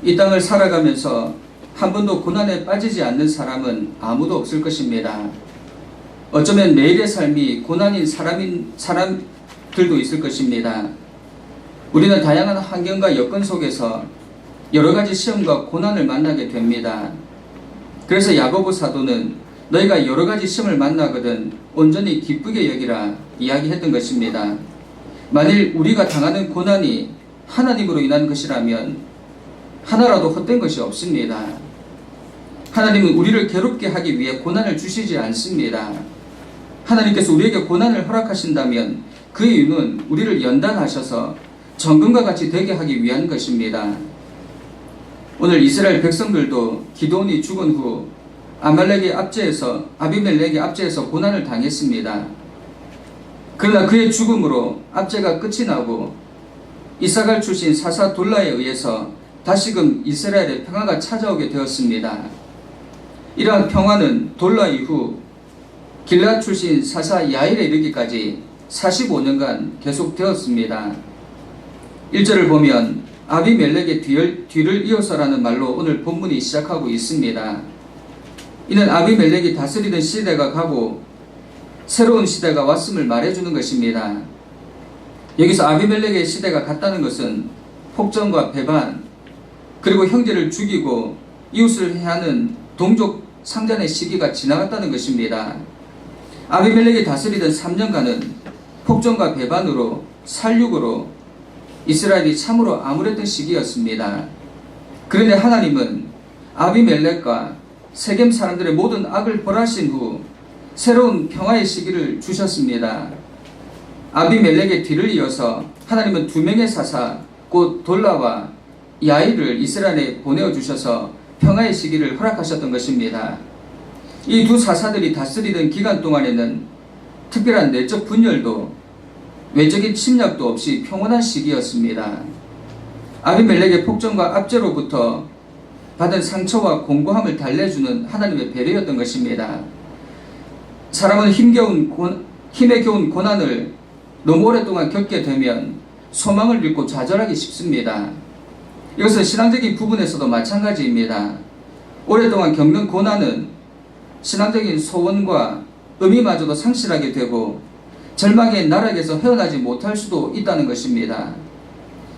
이 땅을 살아가면서 한 번도 고난에 빠지지 않는 사람은 아무도 없을 것입니다. 어쩌면 매일의 삶이 고난인 사람들도 있을 것입니다. 우리는 다양한 환경과 여건 속에서 여러 가지 시험과 고난을 만나게 됩니다. 그래서 야고보 사도는 너희가 여러 가지 시험을 만나거든 온전히 기쁘게 여기라 이야기했던 것입니다. 만일 우리가 당하는 고난이 하나님으로 인한 것이라면 하나라도 헛된 것이 없습니다. 하나님은 우리를 괴롭게 하기 위해 고난을 주시지 않습니다. 하나님께서 우리에게 고난을 허락하신다면 그 이유는 우리를 연단하셔서 정금과 같이 되게 하기 위한 것입니다. 오늘 이스라엘 백성들도 기드온이 죽은 후 아비멜렉의 압제에서 고난을 당했습니다. 그러나 그의 죽음으로 압제가 끝이 나고 이사갈 출신 사사 돌라에 의해서 다시금 이스라엘의 평화가 찾아오게 되었습니다. 이러한 평화는 돌라 이후 길앗 출신 사사 야일에 이르기까지 45년간 계속되었습니다. 1절을 보면 아비멜렉의 뒤를 이어서라는 말로 오늘 본문이 시작하고 있습니다. 이는 아비멜렉이 다스리던 시대가 가고 새로운 시대가 왔음을 말해주는 것입니다. 여기서 아비멜렉의 시대가 갔다는 것은 폭정과 배반, 그리고 형제를 죽이고 이웃을 해하는 동족 상잔의 시기가 지나갔다는 것입니다. 아비멜렉이 다스리던 3년간은 폭정과 배반으로 살육으로 이스라엘이 참으로 암울했던 시기였습니다. 그런데 하나님은 아비멜렉과 세겜 사람들의 모든 악을 벌하신 후 새로운 평화의 시기를 주셨습니다. 아비멜렉의 뒤를 이어서 하나님은 2명의 사사 곧 돌라와 야일을 이스라엘에 보내어 주셔서 평화의 시기를 허락하셨던 것입니다. 이 두 사사들이 다스리던 기간 동안에는 특별한 내적 분열도 외적인 침략도 없이 평온한 시기였습니다. 아비멜렉의 폭정과 압제로부터 받은 상처와 공고함을 달래주는 하나님의 배려였던 것입니다. 사람은 힘에 겨운 고난을 너무 오랫동안 겪게 되면 소망을 잃고 좌절하기 쉽습니다. 이것은 신앙적인 부분에서도 마찬가지입니다. 오랫동안 겪는 고난은 신앙적인 소원과 의미마저도 상실하게 되고 절망의 나락에서 헤어나지 못할 수도 있다는 것입니다.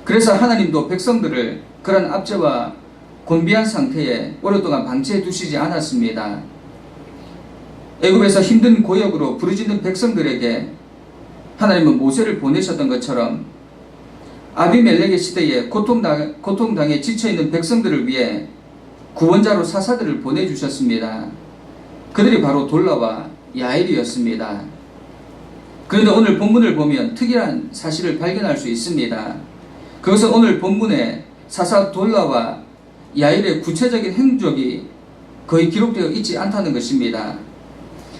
그래서 하나님도 백성들을 그런 압제와 곤비한 상태에 오랫동안 방치해 두시지 않았습니다. 애굽에서 힘든 고역으로 부르짖는 백성들에게 하나님은 모세를 보내셨던 것처럼 아비멜렉의 시대에 고통당해 지쳐있는 백성들을 위해 구원자로 사사들을 보내주셨습니다. 그들이 바로 돌라와 야일이었습니다. 그런데 오늘 본문을 보면 특이한 사실을 발견할 수 있습니다. 그것은 오늘 본문에 사사 돌라와 야일의 구체적인 행적이 거의 기록되어 있지 않다는 것입니다.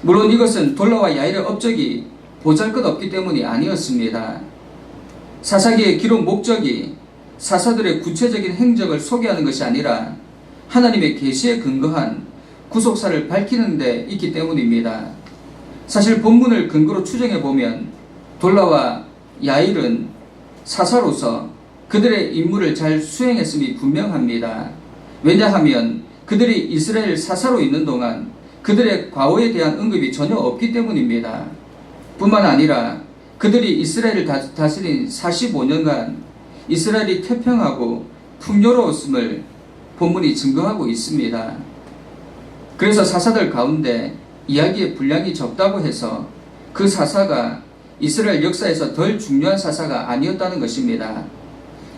물론 이것은 돌라와 야일의 업적이 보잘것없기 때문이 아니었습니다. 사사기의 기록 목적이 사사들의 구체적인 행적을 소개하는 것이 아니라 하나님의 계시에 근거한 구속사를 밝히는 데 있기 때문입니다. 사실 본문을 근거로 추정해보면 돌라와 야일은 사사로서 그들의 임무를 잘 수행했음이 분명합니다. 왜냐하면 그들이 이스라엘 사사로 있는 동안 그들의 과오에 대한 언급이 전혀 없기 때문입니다. 뿐만 아니라 그들이 이스라엘을 다스린 45년간 이스라엘이 태평하고 풍요로웠음을 본문이 증거하고 있습니다. 그래서 사사들 가운데 이야기의 분량이 적다고 해서 그 사사가 이스라엘 역사에서 덜 중요한 사사가 아니었다는 것입니다.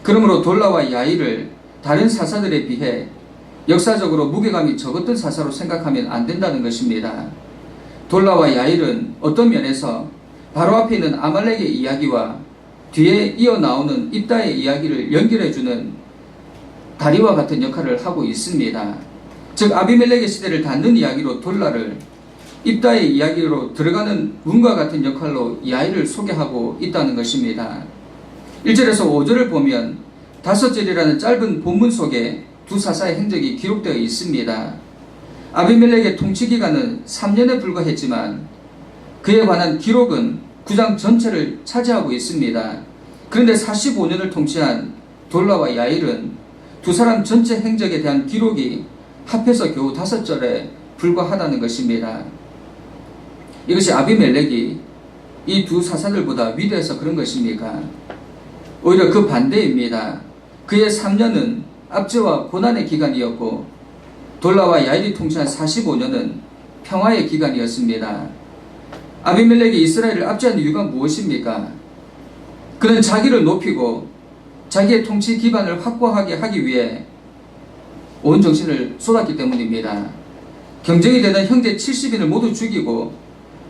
그러므로 돌라와 야일을 다른 사사들에 비해 역사적으로 무게감이 적었던 사사로 생각하면 안 된다는 것입니다. 돌라와 야일은 어떤 면에서 바로 앞에 있는 아말렉의 이야기와 뒤에 이어나오는 입다의 이야기를 연결해주는 다리와 같은 역할을 하고 있습니다. 즉 아비멜렉의 시대를 닫는 이야기로 돌라를, 입다의 이야기로 들어가는 문과 같은 역할로 야일을 소개하고 있다는 것입니다. 1절에서 5절을 보면 5절이라는 짧은 본문 속에 두 사사의 행적이 기록되어 있습니다. 아비멜렉의 통치기간은 3년에 불과했지만 그에 관한 기록은 9장 전체를 차지하고 있습니다. 그런데 45년을 통치한 돌라와 야일은 두 사람 전체 행적에 대한 기록이 합해서 겨우 5절에 불과하다는 것입니다. 이것이 아비멜렉이 이 두 사사들보다 위대해서 그런 것입니까? 오히려 그 반대입니다. 그의 3년은 압제와 고난의 기간이었고 돌라와 야일이 통치한 45년은 평화의 기간이었습니다. 아비멜렉이 이스라엘을 압제한 이유가 무엇입니까? 그는 자기를 높이고 자기의 통치 기반을 확고하게 하기 위해 온 정신을 쏟았기 때문입니다. 경쟁이 되던 형제 70인을 모두 죽이고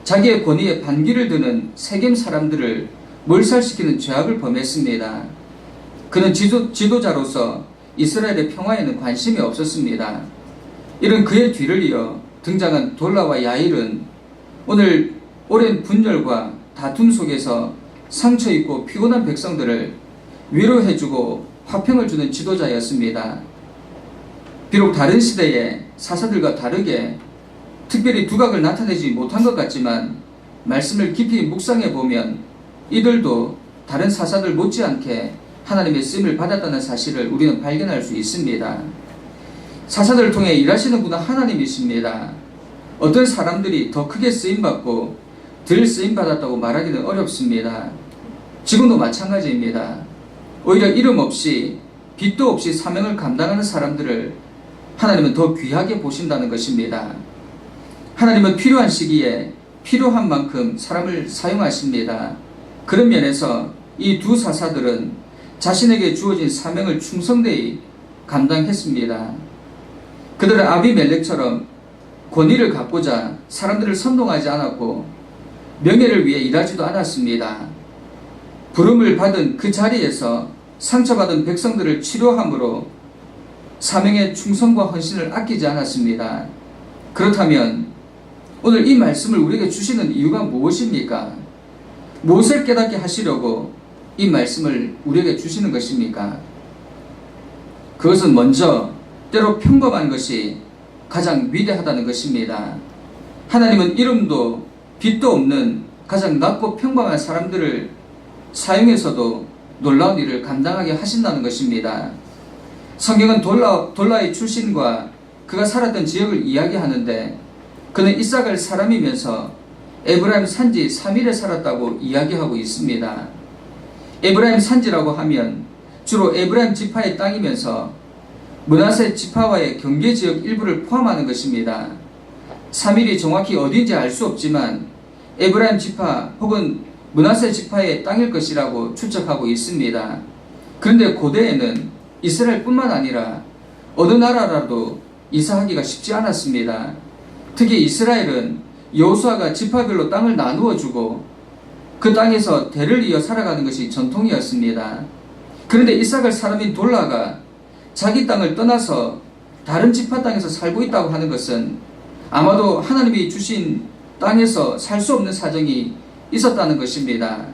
자기의 권위에 반기를 드는 세겜 사람들을 몰살시키는 죄악을 범했습니다. 그는 지도자로서 이스라엘의 평화에는 관심이 없었습니다. 이런 그의 뒤를 이어 등장한 돌라와 야일은 오늘 오랜 분열과 다툼 속에서 상처있고 피곤한 백성들을 위로해주고 화평을 주는 지도자였습니다. 비록 다른 시대의 사사들과 다르게 특별히 두각을 나타내지 못한 것 같지만 말씀을 깊이 묵상해 보면 이들도 다른 사사들 못지않게 하나님의 쓰임을 받았다는 사실을 우리는 발견할 수 있습니다. 사사들을 통해 일하시는 분은 하나님이십니다. 어떤 사람들이 더 크게 쓰임받고 덜 쓰임받았다고 말하기는 어렵습니다. 지금도 마찬가지입니다. 오히려 이름 없이 빚도 없이 사명을 감당하는 사람들을 하나님은 더 귀하게 보신다는 것입니다. 하나님은 필요한 시기에 필요한 만큼 사람을 사용하십니다. 그런 면에서 이 두 사사들은 자신에게 주어진 사명을 충성되이 감당했습니다. 그들은 아비멜렉처럼 권위를 갖고자 사람들을 선동하지 않았고 명예를 위해 일하지도 않았습니다. 부름을 받은 그 자리에서 상처받은 백성들을 치료함으로 사명의 충성과 헌신을 아끼지 않았습니다. 그렇다면 오늘 이 말씀을 우리에게 주시는 이유가 무엇입니까? 무엇을 깨닫게 하시려고 이 말씀을 우리에게 주시는 것입니까? 그것은 먼저 때로 평범한 것이 가장 위대하다는 것입니다. 하나님은 이름도 빚도 없는 가장 낮고 평범한 사람들을 사용해서도 놀라운 일을 감당하게 하신다는 것입니다. 성경은 돌라의 출신과 그가 살았던 지역을 이야기하는데 그는 이삭을 사람이면서 에브라임 산지 3일에 살았다고 이야기하고 있습니다. 에브라임 산지라고 하면 주로 에브라임 지파의 땅이면서 므낫세 지파와의 경계지역 일부를 포함하는 것입니다. 3일이 정확히 어딘지 알 수 없지만 에브라임 지파 혹은 므낫세 지파의 땅일 것이라고 추측하고 있습니다. 그런데 고대에는 이스라엘뿐만 아니라 어느 나라라도 이사하기가 쉽지 않았습니다. 특히 이스라엘은 여호수아가 지파별로 땅을 나누어 주고 그 땅에서 대를 이어 살아가는 것이 전통이었습니다. 그런데 이삭을 사람인 돌라가 자기 땅을 떠나서 다른 지파 땅에서 살고 있다고 하는 것은 아마도 하나님이 주신 땅에서 살 수 없는 사정이 있었다는 것입니다.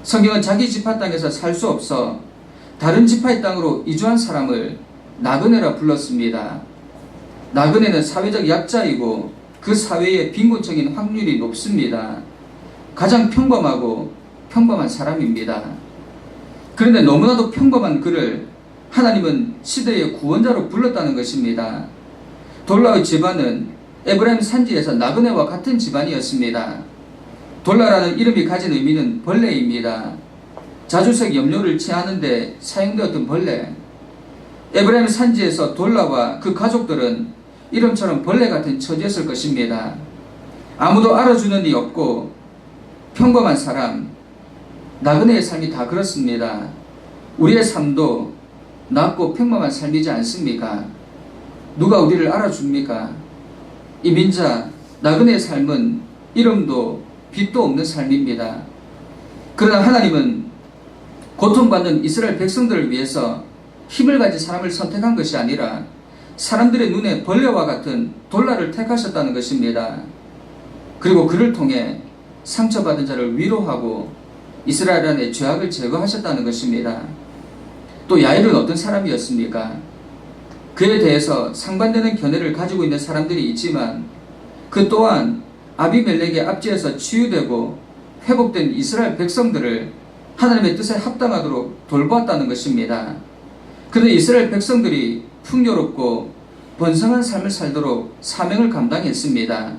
성경은 자기 지파 땅에서 살 수 없어 다른 지파의 땅으로 이주한 사람을 나그네라 불렀습니다. 나그네는 사회적 약자이고 그 사회에 빈곤층인 확률이 높습니다. 가장 평범하고 평범한 사람입니다. 그런데 너무나도 평범한 그를 하나님은 시대의 구원자로 불렀다는 것입니다. 돌라의 집안은 에브라임 산지에서 나그네와 같은 집안이었습니다. 돌라라는 이름이 가진 의미는 벌레입니다. 자주색 염료를 취하는 데 사용되었던 벌레. 에브라임 산지에서 돌라와 그 가족들은 이름처럼 벌레 같은 처지였을 것입니다. 아무도 알아주는 이 없고 평범한 사람, 나그네의 삶이 다 그렇습니다. 우리의 삶도 낮고 평범한 삶이지 않습니까? 누가 우리를 알아줍니까? 이 민자, 나그네의 삶은 이름도 빚도 없는 삶입니다. 그러나 하나님은 고통받는 이스라엘 백성들을 위해서 힘을 가진 사람을 선택한 것이 아니라 사람들의 눈에 벌레와 같은 돌라를 택하셨다는 것입니다. 그리고 그를 통해 상처받은 자를 위로하고 이스라엘 안에 죄악을 제거하셨다는 것입니다. 또 야일은 어떤 사람이었습니까? 그에 대해서 상반되는 견해를 가지고 있는 사람들이 있지만 그 또한 아비멜렉의 압제에서 치유되고 회복된 이스라엘 백성들을 하나님의 뜻에 합당하도록 돌보았다는 것입니다. 그런데 이스라엘 백성들이 풍요롭고 번성한 삶을 살도록 사명을 감당했습니다.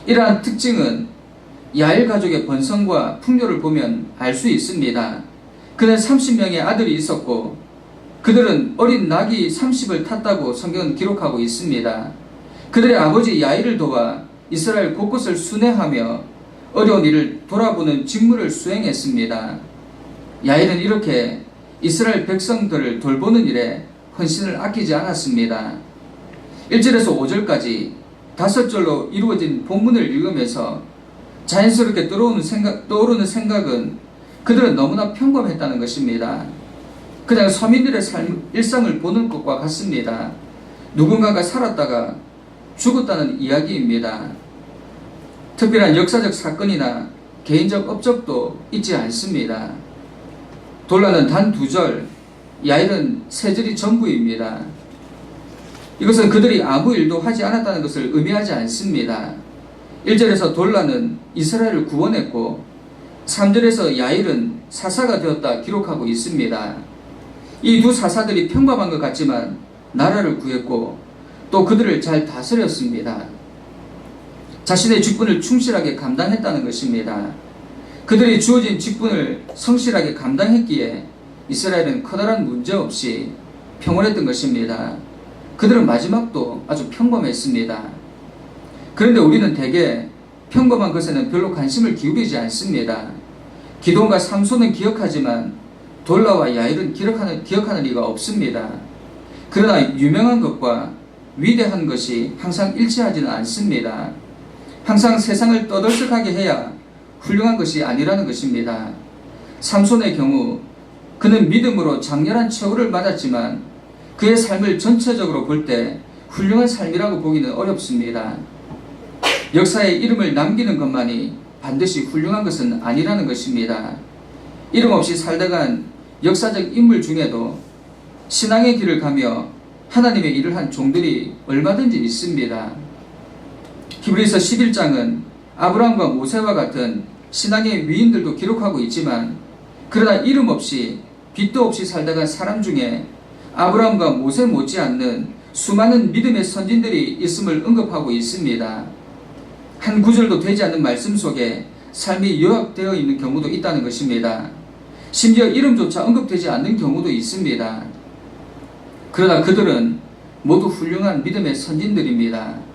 이러한 특징은 야일 가족의 번성과 풍요를 보면 알 수 있습니다. 그는 30명의 아들이 있었고 그들은 어린 낙이 30을 탔다고 성경은 기록하고 있습니다. 그들의 아버지 야일을 도와 이스라엘 곳곳을 순회하며 어려운 일을 돌아보는 직무를 수행했습니다. 야일은 이렇게 이스라엘 백성들을 돌보는 일에 헌신을 아끼지 않았습니다. 1절에서 5절까지 5절로 이루어진 본문을 읽으면서 자연스럽게 떠오르는 생각은 그들은 너무나 평범했다는 것입니다. 그냥 서민들의 일상을 보는 것과 같습니다. 누군가가 살았다가 죽었다는 이야기입니다. 특별한 역사적 사건이나 개인적 업적도 있지 않습니다. 돌라는 단 2절, 야일은 3절이 전부입니다. 이것은 그들이 아무 일도 하지 않았다는 것을 의미하지 않습니다. 1절에서 돌라는 이스라엘을 구원했고 3절에서 야일은 사사가 되었다 기록하고 있습니다. 이 두 사사들이 평범한 것 같지만 나라를 구했고 또 그들을 잘 다스렸습니다. 자신의 직분을 충실하게 감당했다는 것입니다. 그들이 주어진 직분을 성실하게 감당했기에 이스라엘은 커다란 문제 없이 평온했던 것입니다. 그들은 마지막도 아주 평범했습니다. 그런데 우리는 대개 평범한 것에는 별로 관심을 기울이지 않습니다. 기돈과 삼손은 기억하지만 돌라와 야일은 기억하는 리가 없습니다. 그러나 유명한 것과 위대한 것이 항상 일치하지는 않습니다. 항상 세상을 떠들썩하게 해야 훌륭한 것이 아니라는 것입니다. 삼손의 경우 그는 믿음으로 장렬한 최후를 맞았지만 그의 삶을 전체적으로 볼 때 훌륭한 삶이라고 보기는 어렵습니다. 역사에 이름을 남기는 것만이 반드시 훌륭한 것은 아니라는 것입니다. 이름 없이 살다간 역사적 인물 중에도 신앙의 길을 가며 하나님의 일을 한 종들이 얼마든지 있습니다. 히브리서 11장은 아브라함과 모세와 같은 신앙의 위인들도 기록하고 있지만 그러나 이름 없이 빛도 없이 살다간 사람 중에 아브라함과 모세 못지않는 수많은 믿음의 선진들이 있음을 언급하고 있습니다. 한 구절도 되지 않는 말씀 속에 삶이 요약되어 있는 경우도 있다는 것입니다. 심지어 이름조차 언급되지 않는 경우도 있습니다. 그러나 그들은 모두 훌륭한 믿음의 선진들입니다.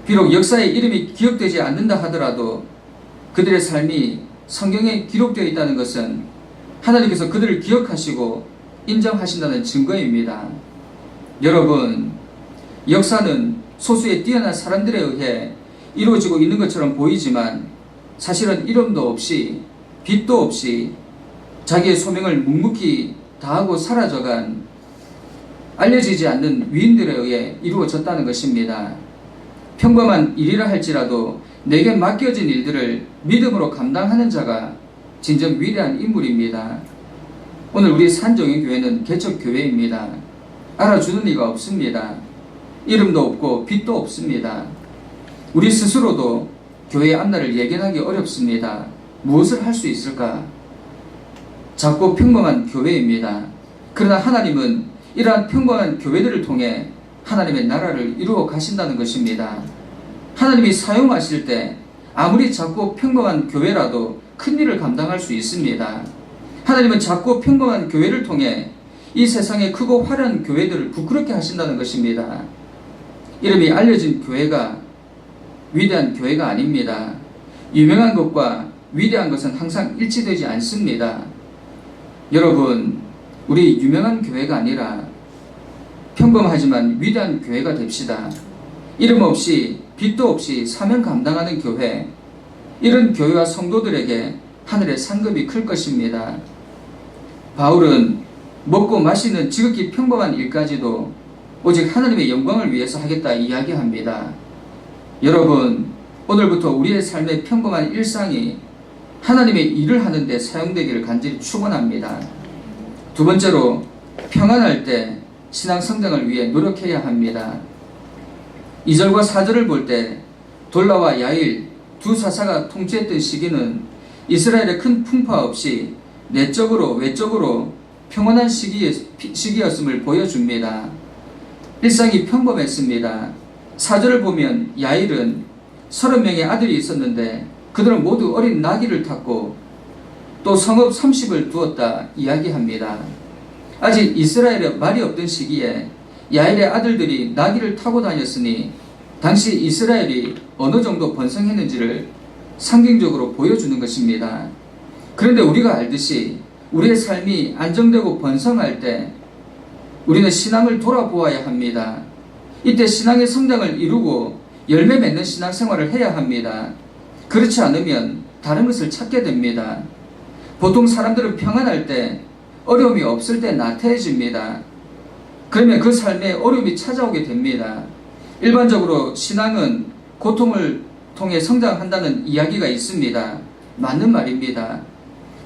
비록 역사에 이름이 기억되지 않는다 하더라도 그들의 삶이 성경에 기록되어 있다는 것은 하나님께서 그들을 기억하시고 인정하신다는 증거입니다. 여러분, 역사는 소수의 뛰어난 사람들에 의해 이루어지고 있는 것처럼 보이지만 사실은 이름도 없이 빛도 없이 자기의 소명을 묵묵히 다하고 사라져간 알려지지 않는 위인들에 의해 이루어졌다는 것입니다. 평범한 일이라 할지라도 내게 맡겨진 일들을 믿음으로 감당하는 자가 진정 위대한 인물입니다. 오늘 우리 산정의교회는 개척교회입니다. 알아주는 이가 없습니다. 이름도 없고 빛도 없습니다. 우리 스스로도 교회의 앞날을 예견하기 어렵습니다. 무엇을 할 수 있을까? 작고 평범한 교회입니다. 그러나 하나님은 이러한 평범한 교회들을 통해 하나님의 나라를 이루어 가신다는 것입니다. 하나님이 사용하실 때 아무리 작고 평범한 교회라도 큰 일을 감당할 수 있습니다. 하나님은 작고 평범한 교회를 통해 이 세상의 크고 화려한 교회들을 부끄럽게 하신다는 것입니다. 이름이 알려진 교회가 위대한 교회가 아닙니다. 유명한 것과 위대한 것은 항상 일치되지 않습니다. 여러분, 우리 유명한 교회가 아니라 평범하지만 위대한 교회가 됩시다. 이름 없이 빛도 없이 사명 감당하는 교회, 이런 교회와 성도들에게 하늘의 상급이 클 것입니다. 바울은 먹고 마시는 지극히 평범한 일까지도 오직 하나님의 영광을 위해서 하겠다 이야기합니다. 여러분, 오늘부터 우리의 삶의 평범한 일상이 하나님의 일을 하는 데 사용되기를 간절히 축원합니다. 두 번째로, 평안할 때 신앙 성장을 위해 노력해야 합니다. 2절과 4절을 볼 때 돌라와 야일 두 사사가 통치했던 시기는 이스라엘의 큰 풍파 없이 내적으로 외적으로 평온한 시기였음을 보여줍니다. 일상이 평범했습니다. 4절을 보면 야일은 30명의 아들이 있었는데 그들은 모두 어린 나귀를 탔고 또 성읍 30을 두었다 이야기합니다. 아직 이스라엘에 말이 없던 시기에 야일의 아들들이 나귀를 타고 다녔으니 당시 이스라엘이 어느 정도 번성했는지를 상징적으로 보여주는 것입니다. 그런데 우리가 알듯이 우리의 삶이 안정되고 번성할 때 우리는 신앙을 돌아보아야 합니다. 이때 신앙의 성장을 이루고 열매 맺는 신앙생활을 해야 합니다. 그렇지 않으면 다른 것을 찾게 됩니다. 보통 사람들은 평안할 때, 어려움이 없을 때 나태해집니다. 그러면 그 삶에 어려움이 찾아오게 됩니다. 일반적으로 신앙은 고통을 통해 성장한다는 이야기가 있습니다. 맞는 말입니다.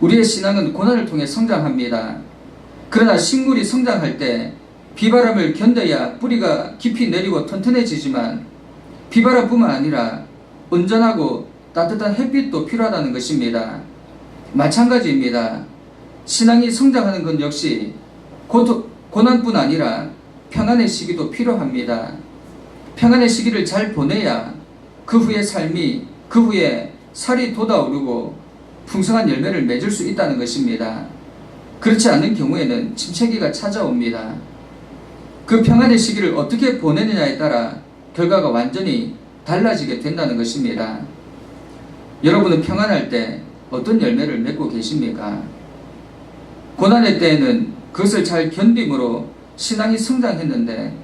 우리의 신앙은 고난을 통해 성장합니다. 그러나 식물이 성장할 때 비바람을 견뎌야 뿌리가 깊이 내리고 튼튼해지지만 비바람뿐만 아니라 온전하고 따뜻한 햇빛도 필요하다는 것입니다. 마찬가지입니다. 신앙이 성장하는 것 역시 고난뿐 아니라 평안의 시기도 필요합니다. 평안의 시기를 잘 보내야 그 후의 삶이 그 후에 살이 돋아오르고 풍성한 열매를 맺을 수 있다는 것입니다. 그렇지 않은 경우에는 침체기가 찾아옵니다. 그 평안의 시기를 어떻게 보내느냐에 따라 결과가 완전히 달라지게 된다는 것입니다. 여러분은 평안할 때 어떤 열매를 맺고 계십니까? 고난의 때에는 그것을 잘 견딤으로 신앙이 성장했는데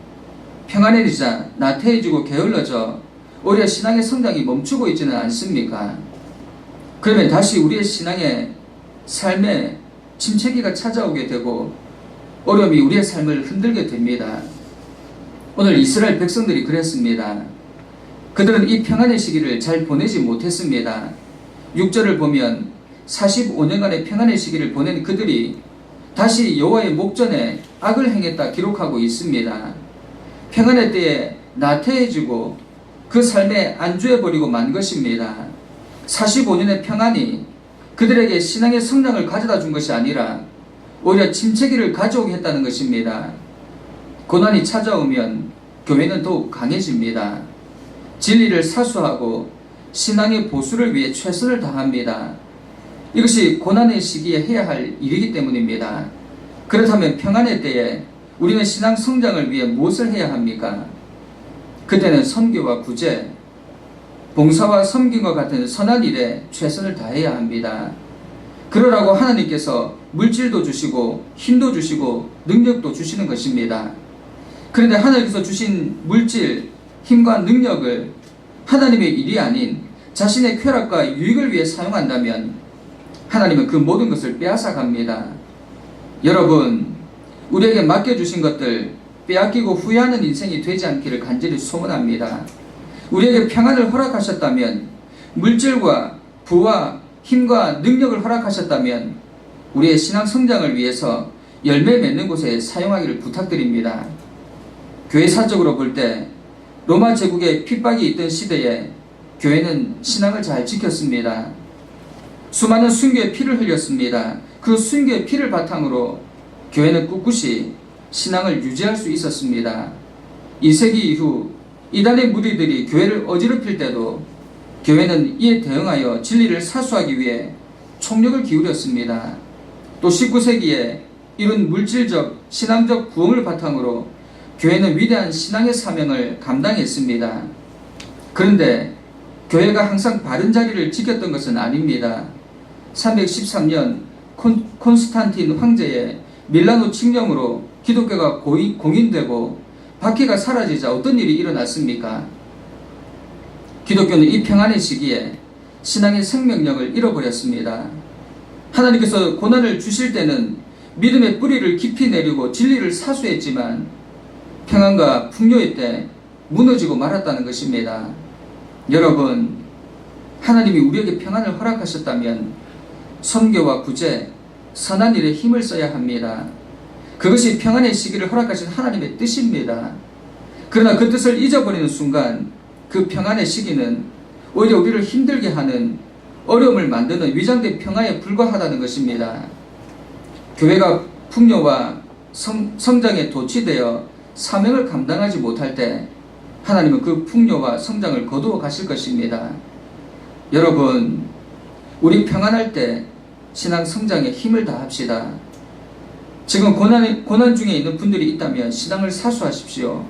평안해지자 나태해지고 게을러져 오히려 신앙의 성장이 멈추고 있지는 않습니까? 그러면 다시 우리의 신앙의 삶에 침체기가 찾아오게 되고 어려움이 우리의 삶을 흔들게 됩니다. 오늘 이스라엘 백성들이 그랬습니다. 그들은 이 평안의 시기를 잘 보내지 못했습니다. 6절을 보면 45년간의 평안의 시기를 보낸 그들이 다시 여호와의 목전에 악을 행했다 기록하고 있습니다. 평안의 때에 나태해지고 그 삶에 안주해버리고 만 것입니다. 45년의 평안이 그들에게 신앙의 성장을 가져다 준 것이 아니라 오히려 침체기를 가져오게 했다는 것입니다. 고난이 찾아오면 교회는 더욱 강해집니다. 진리를 사수하고 신앙의 보수를 위해 최선을 다합니다. 이것이 고난의 시기에 해야 할 일이기 때문입니다. 그렇다면 평안의 때에 우리는 신앙 성장을 위해 무엇을 해야 합니까? 그때는 선교와 구제, 봉사와 섬김과 같은 선한 일에 최선을 다해야 합니다. 그러라고 하나님께서 물질도 주시고 힘도 주시고 능력도 주시는 것입니다. 그런데 하나님께서 주신 물질, 힘과 능력을 하나님의 일이 아닌 자신의 쾌락과 유익을 위해 사용한다면 하나님은 그 모든 것을 빼앗아 갑니다. 여러분, 우리에게 맡겨주신 것들 빼앗기고 후회하는 인생이 되지 않기를 간절히 소원합니다. 우리에게 평안을 허락하셨다면, 물질과 부와 힘과 능력을 허락하셨다면 우리의 신앙 성장을 위해서 열매 맺는 곳에 사용하기를 부탁드립니다. 교회사적으로 볼 때 로마 제국의 핍박이 있던 시대에 교회는 신앙을 잘 지켰습니다. 수많은 순교의 피를 흘렸습니다. 그 순교의 피를 바탕으로 교회는 꿋꿋이 신앙을 유지할 수 있었습니다. 2세기 이후 이단의 무리들이 교회를 어지럽힐 때도 교회는 이에 대응하여 진리를 사수하기 위해 총력을 기울였습니다. 또 19세기에 이런 물질적, 신앙적 부흥을 바탕으로 교회는 위대한 신앙의 사명을 감당했습니다. 그런데 교회가 항상 바른 자리를 지켰던 것은 아닙니다. 313년 콘스탄틴 황제의 밀라노 칙령으로 기독교가 공인되고 박해가 사라지자 어떤 일이 일어났습니까? 기독교는 이 평안의 시기에 신앙의 생명력을 잃어버렸습니다. 하나님께서 고난을 주실 때는 믿음의 뿌리를 깊이 내리고 진리를 사수했지만 평안과 풍요의 때 무너지고 말았다는 것입니다. 여러분, 하나님이 우리에게 평안을 허락하셨다면 선교와 구제, 선한 일에 힘을 써야 합니다. 그것이 평안의 시기를 허락하신 하나님의 뜻입니다. 그러나 그 뜻을 잊어버리는 순간 그 평안의 시기는 오히려 우리를 힘들게 하는, 어려움을 만드는 위장된 평화에 불과하다는 것입니다. 교회가 풍요와 성장에 도취되어 사명을 감당하지 못할 때 하나님은 그 풍요와 성장을 거두어 가실 것입니다. 여러분, 우리 평안할 때 신앙 성장에 힘을 다합시다. 지금 고난 중에 있는 분들이 있다면 신앙을 사수하십시오.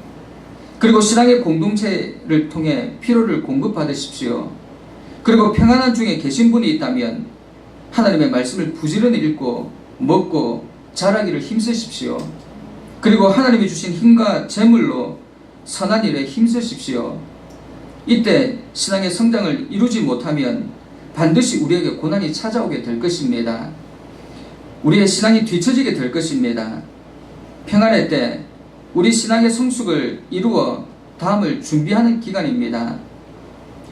그리고 신앙의 공동체를 통해 피로를 공급받으십시오. 그리고 평안한 중에 계신 분이 있다면 하나님의 말씀을 부지런히 읽고 먹고 자라기를 힘쓰십시오. 그리고 하나님이 주신 힘과 재물로 선한 일에 힘쓰십시오. 이때 신앙의 성장을 이루지 못하면 반드시 우리에게 고난이 찾아오게 될 것입니다. 우리의 신앙이 뒤처지게 될 것입니다. 평안의 때 우리 신앙의 성숙을 이루어 다음을 준비하는 기간입니다.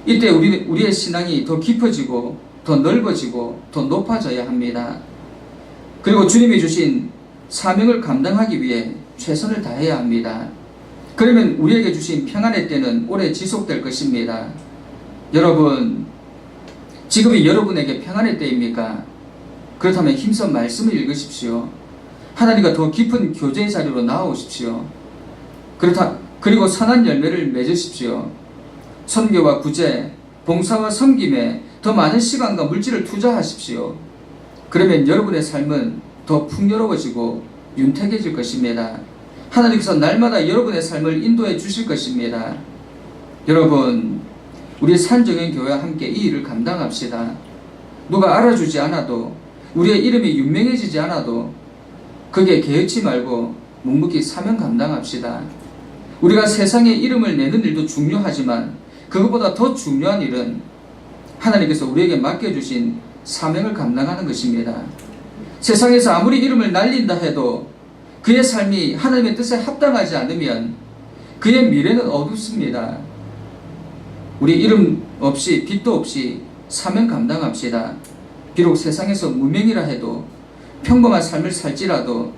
이때 우리의 신앙이 더 깊어지고 더 넓어지고 더 높아져야 합니다. 그리고 주님이 주신 사명을 감당하기 위해 최선을 다해야 합니다. 그러면 우리에게 주신 평안의 때는 오래 지속될 것입니다. 여러분, 지금이 여러분에게 평안의 때입니까? 그렇다면 힘써 말씀을 읽으십시오. 하나님과 더 깊은 교제의 자리로 나아오십시오. 그리고 선한 열매를 맺으십시오. 선교와 구제, 봉사와 섬김에 더 많은 시간과 물질을 투자하십시오. 그러면 여러분의 삶은 더 풍요로워지고 윤택해질 것입니다. 하나님께서 날마다 여러분의 삶을 인도해 주실 것입니다. 여러분, 우리 산정연교회와 함께 이 일을 감당합시다. 누가 알아주지 않아도, 우리의 이름이 유명해지지 않아도 거기에 개의치 말고 묵묵히 사명 감당합시다. 우리가 세상에 이름을 내는 일도 중요하지만 그것보다 더 중요한 일은 하나님께서 우리에게 맡겨주신 사명을 감당하는 것입니다. 세상에서 아무리 이름을 날린다 해도 그의 삶이 하나님의 뜻에 합당하지 않으면 그의 미래는 어둡습니다. 우리 이름 없이 빛도 없이 사명 감당합시다. 비록 세상에서 무명이라 해도 평범한 삶을 살지라도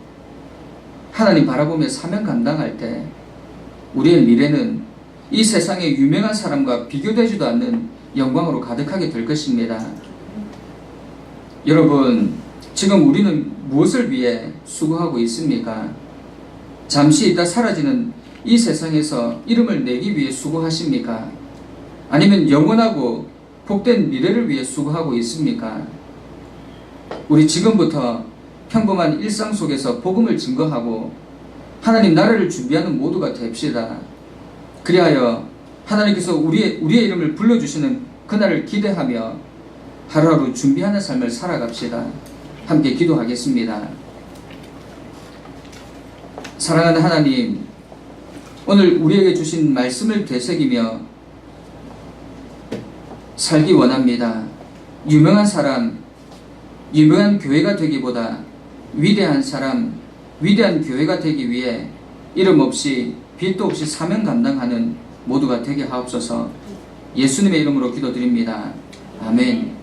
하나님 바라보며 사명 감당할 때 우리의 미래는 이 세상의 유명한 사람과 비교되지도 않는 영광으로 가득하게 될 것입니다. 여러분, 지금 우리는 무엇을 위해 수고하고 있습니까? 잠시 있다 사라지는 이 세상에서 이름을 내기 위해 수고하십니까? 아니면 영원하고 복된 미래를 위해 수고하고 있습니까? 우리 지금부터 평범한 일상 속에서 복음을 증거하고 하나님 나라를 준비하는 모두가 됩시다. 그리하여 하나님께서 우리의 이름을 불러주시는 그날을 기대하며 하루하루 준비하는 삶을 살아갑시다. 함께 기도하겠습니다. 사랑하는 하나님, 오늘 우리에게 주신 말씀을 되새기며 살기 원합니다. 유명한 사람, 유명한 교회가 되기보다 위대한 사람, 위대한 교회가 되기 위해 이름 없이 빛도 없이 사명 감당하는 모두가 되게 하옵소서. 예수님의 이름으로 기도드립니다. 아멘.